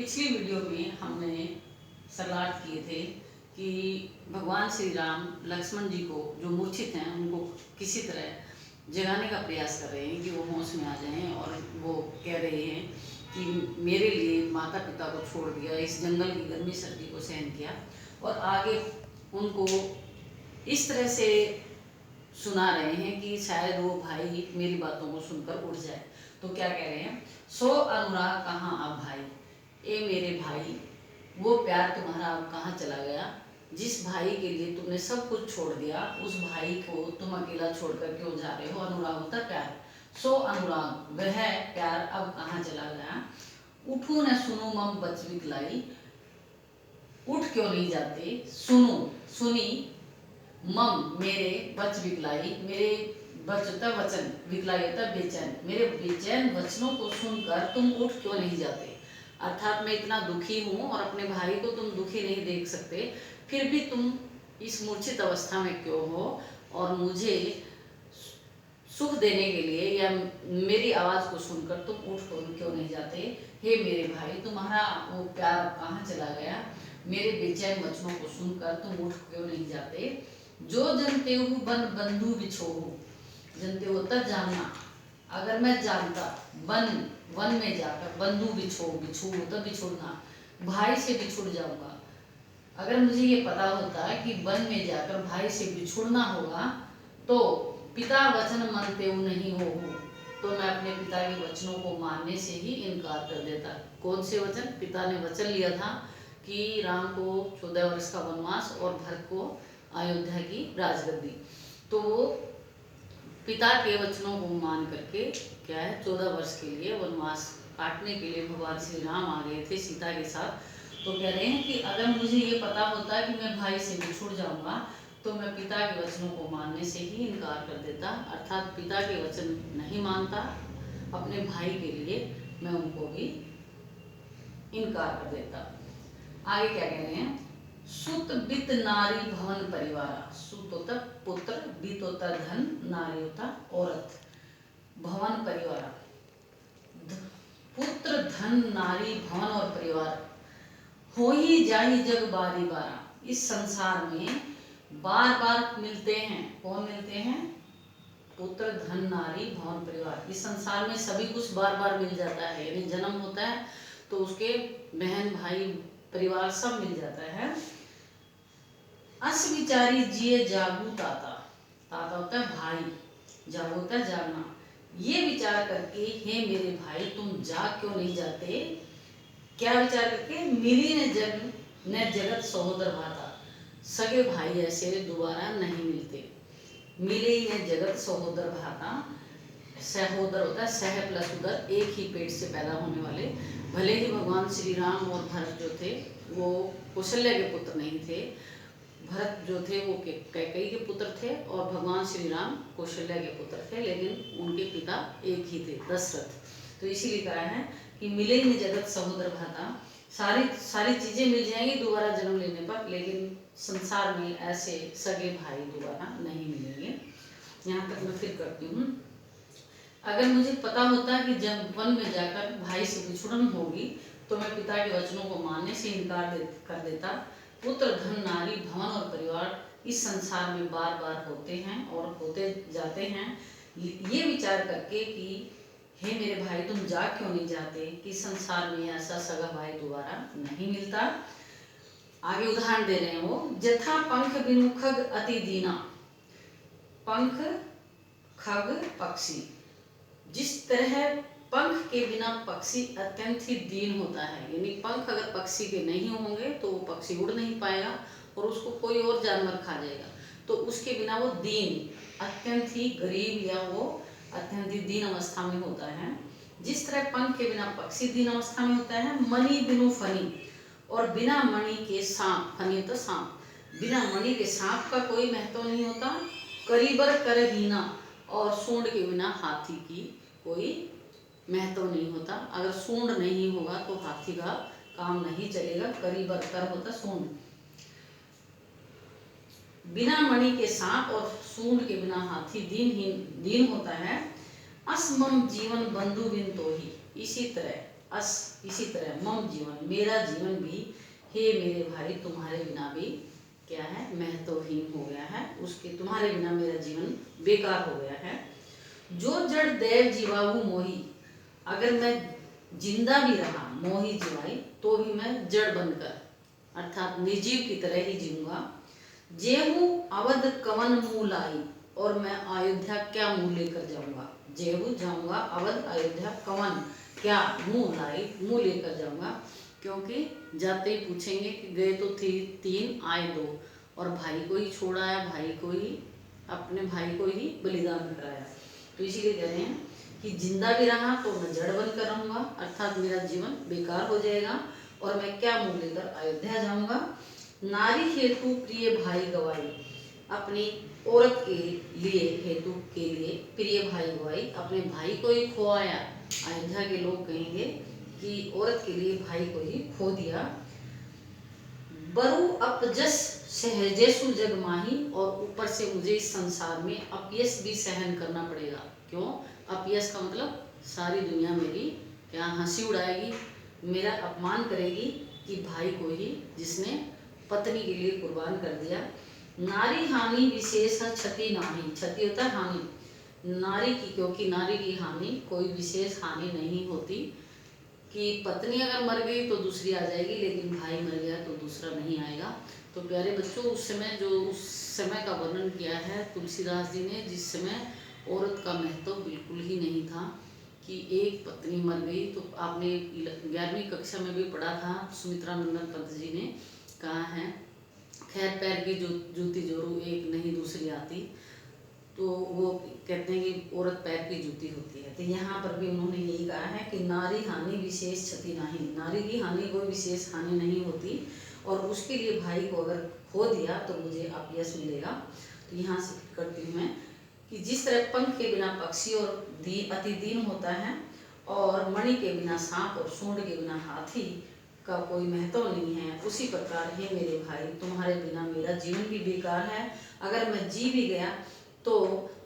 पिछली वीडियो में हमने सलाह किए थे कि भगवान श्री राम लक्ष्मण जी को जो मूर्छित हैं उनको किसी तरह जगाने का प्रयास कर रहे हैं कि वो होश में आ जाएं, और वो कह रहे हैं कि मेरे लिए माता पिता को छोड़ दिया, इस जंगल की गर्मी सर्दी को सहन किया, और आगे उनको इस तरह से सुना रहे हैं कि शायद वो भाई मेरी बातों को सुनकर उठ जाए। तो क्या कह रहे हैं, सो अनुराग कहाँ अब भाई, ए मेरे भाई, वो प्यार तुम्हारा अब कहाँ चला गया, जिस भाई के लिए तुमने सब कुछ छोड़ दिया, उस भाई को तुम अकेला छोड़कर क्यों जा रहे हो। अनुराग होता प्यार, सो अनुराग वह प्यार अब कहाँ चला गया। उठू न सुनो मम बच बिकलाई, उठ क्यों नहीं जाते, सुनो सुनी मम मेरे बच विकलाई, मेरे बच होता वचन, विकलाई होता बेचैन, मेरे बेचैन वचनों को सुनकर तुम उठ क्यों नहीं जाते। अर्थात मैं इतना दुखी हूँ और अपने भाई को तुम दुखी नहीं देख सकते, फिर भी तुम इस मूर्छित अवस्था में क्यों हो, और मुझे सुख देने के लिए या मेरी आवाज़ को सुनकर तुम उठ क्यों नहीं जाते। हे मेरे भाई, तुम्हारा वो प्यार कहाँ चला गया, मेरे बेचैन वचनों को सुनकर तुम उठ क्यों नहीं जाते। जो जनते हो बन बंधु बिछोहू, जनते होता जानना, अगर मैं जानता वन में जाकर बंधु बिछो होता बिछुड़ना, भाई से बिछुड़ जाऊंगा। अगर मुझे ये पता होता कि वन में जाकर भाई से बिछुड़ना होगा तो पिता वचन मानते नहीं हो, तो मैं अपने पिता के वचनों को मानने से ही इनकार कर देता। कौन से वचन, पिता ने वचन लिया था कि राम को 14 वर्ष का वनवास और भरत को अयोध्या की राजगद्दी, तो वो पिता के वचनों को मान करके क्या है 14 वर्ष के लिए वनवास काटने के लिए भगवान श्री राम आ गए थे सीता के साथ। तो कह रहे हैं कि अगर मुझे ये पता होता कि मैं भाई से बिछुड़ जाऊंगा तो मैं पिता के वचनों को मानने से ही इनकार कर देता। अर्थात पिता के वचन नहीं मानता, अपने भाई के लिए मैं उनको भी इनकार कर देता। आगे क्या कह रहे हैं, सुत बित नारी भवन परिवार, सुत होता पुत्र, बित होता धन, नारी होता औरत, भवन परिवार, पुत्र धन नारी भवन और परिवार, हो ही जाही जग बारी बारा। इस संसार में बार बार मिलते हैं, कौन मिलते हैं, पुत्र धन नारी भवन परिवार। इस संसार में सभी कुछ बार बार मिल जाता है, यानी जन्म होता है तो उसके बहन भाई परिवार सब मिल जाता है। अस विचारी जिए जागू ताता, ताता होता है भाई, जागू होता है जागना। ये विचार करके हे मेरे भाई तुम जाग क्यों नहीं जाते। क्या विचार करके, मिली न जगत सहोदर भाता, सगे भाई ऐसे दोबारा नहीं मिलते। मिले न जगत सहोदर भाता, सहोदर होता है सह प्लस उदर, एक ही पेट से पैदा होने वाले। भले ही भगवान श्री राम और भरत जो थे वो कौशल्या के पुत्र नहीं थे, भरत जो थे वो कैकेयी के पुत्र थे और भगवान श्री राम कौशल्या के पुत्र थे, लेकिन उनके पिता एक ही थे, दशरथ। तो इसीलिए कहा है कि मिले ही जगत सहोदर भाता, सारी चीज़ें मिल जाएंगी दोबारा जन्म लेने पर, लेकिन संसार में ऐसे सगे भाई दोबारा नहीं मिलेंगे। यहाँ तक मैं फिर करती हूँ, अगर मुझे पता होता कि जब वन में जाकर भाई से बिछुड़न होगी तो मैं पिता के वचनों को मानने से इनकार कर देता। पुत्र धन नारी भवन और परिवार इस संसार में बार बार होते हैं और होते जाते हैं। ये विचार करके कि हे मेरे भाई तुम जाग क्यों नहीं जाते, कि संसार में ऐसा सगा भाई दोबारा नहीं मिलता। आगे उदाहरण दे रहे हैं वो, जथा पंख बिनु खग अति दीना, पंख खग पक्षी, जिस तरह पंख के बिना पक्षी अत्यंत ही दीन होता है, यानी पंख अगर पक्षी के नहीं होंगे तो वो पक्षी उड़ नहीं पाएगा और उसको कोई और जानवर खा जाएगा, तो उसके बिना वो दीन, अत्यंत ही गरीब या वो अत्यंत ही दीन अवस्था में होता है। जिस तरह पंख के बिना पक्षी दीन अवस्था में होता है, मणि बिनु फनी, और बिना मणि के सांप, फनी तो सांप, बिना मणि के सांप का कोई महत्व नहीं होता। करीबर करहीना, और सूंड के बिना हाथी की कोई महत्व नहीं होता। अगर सूंड नहीं होगा तो हाथी का काम नहीं चलेगा। करीबर कर होता सूंड, बिना मणि के सांप और सूंड के बिना हाथी दीन होता है। असमम जीवन बंधु बिन तो ही, इसी तरह अस इसी तरह मम जीवन मेरा जीवन भी हे मेरे भाई तुम्हारे बिना भी क्या है महत्वहीन हो गया है, उसके तुम्हारे बिना मेरा जीवन बेकार हो गया है। जो जड़ देव जीवाहु मोही, अगर मैं जिंदा भी रहा मोही जीवाई तो भी मैं जड़ बनकर अर्थात निर्जीव की तरह ही जीऊंगा। जेहू अवध कवन मुँह लाई, और मैं अयोध्या क्या मुँह लेकर जाऊंगा। जेहू जाऊंगा अवध अयोध्या कवन क्या मुँह लाई मुँह लेकर जाऊंगा, क्योंकि जाते ही पूछेंगे कि गए तो थे 3 आए 2, और भाई को ही छोड़ आया, भाई को ही अपने भाई को ही बलिदान कराया। तो इसीलिए कह रहे हैं कि जिंदा भी रहा तो मैं जड़ बनकर रहूँगा अर्थात मेरा जीवन बेकार हो जाएगा, और मैं क्या मुँह लेकर अयोध्या जाऊँगा। नारी हेतु प्रिय भाई गवाई, अपनी औरत के लिए हेतु के लिए प्रिय भाई गवाई, अपने भाई को ही खोआया। अयोध्या के लोग कहेंगे कि औरत के लिए भाई को ही खो दिया। बरु अपजस सहजेसु जग माही, और ऊपर से मुझे इस संसार में अपयश भी सहन करना पड़ेगा। क्यों? अपयश का मतलब सारी दुनिया मेरी क्या हंसी उड़ाएगी, मेरा अपमान करेगी कि भाई को ही जिसने पत्नी के लिए कुर्बान कर दिया। नारी हानि विशेष क्षति नाही, क्षति होता है हानि नारी की, क्योंकि नारी की हानि कोई विशेष हानि नहीं होती कि पत्नी अगर मर गई तो दूसरी आ जाएगी, लेकिन भाई मर गया तो दूसरा नहीं आएगा। तो प्यारे बच्चों, उस समय का वर्णन किया है तुलसीदास जी ने, जिस समय औरत का महत्व बिल्कुल ही नहीं था कि एक पत्नी मर गई। तो आपने 11वीं कक्षा में भी पढ़ा था, सुमित्रा नंदन पंत जी ने कहा है, खैर पैर की जूती जोरू एक नहीं दूसरी आती। तो वो कहते हैं कि औरत पैर की जूती होती है। तो यहाँ पर भी उन्होंने यही कहा है कि नारी हानि विशेष क्षति नहीं, नारी की हानि कोई विशेष हानि नहीं होती, और उसके लिए भाई को अगर खो दिया तो मुझे अपयश मिलेगा। तो यहाँ से करती हूँ मैं कि जिस तरह पंख के बिना पक्षी और अति दीन होता है, और मणि के बिना सांप और सूंड के बिना हाथी का कोई महत्व नहीं है, उसी प्रकार है मेरे भाई तुम्हारे बिना मेरा जीवन भी बेकार है। अगर मैं जी भी गया तो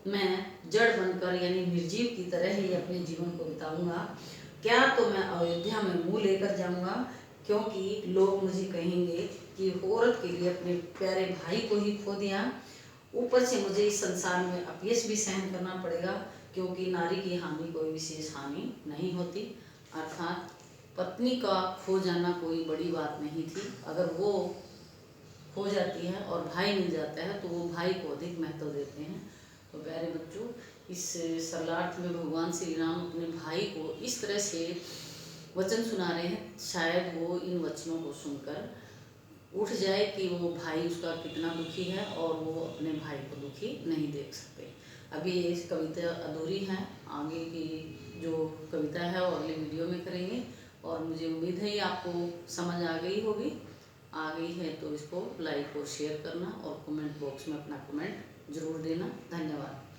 मैं जड़ बनकर यानी निर्जीव की तरह ही अपने जीवन को बिताऊंगा। क्या तो मैं अयोध्या में मुँह लेकर जाऊंगा, क्योंकि लोग मुझे कहेंगे कि औरत के लिए अपने प्यारे भाई को ही खो दिया। ऊपर से मुझे इस संसार में अपयश भी सहन करना पड़ेगा, क्योंकि नारी की हानि कोई विशेष हानि नहीं होती, अर्थात पत्नी का खो जाना कोई बड़ी बात नहीं थी। अगर वो खो जाती है और भाई मिल जाता है तो वो भाई को अधिक महत्व देते हैं। तो प्यारे बच्चों, इस सरलार्थ में भगवान श्री राम अपने भाई को इस तरह से वचन सुना रहे हैं, शायद वो इन वचनों को सुनकर उठ जाए कि वो भाई उसका कितना दुखी है और वो अपने भाई को दुखी नहीं देख सकते। अभी ये कविता अधूरी है, आगे की जो कविता है वो अगले वीडियो में करेंगे, और मुझे उम्मीद है ये आपको समझ आ गई होगी। आ गई है तो इसको लाइक और शेयर करना, और कमेंट बॉक्स में अपना कमेंट जरूर देना। धन्यवाद।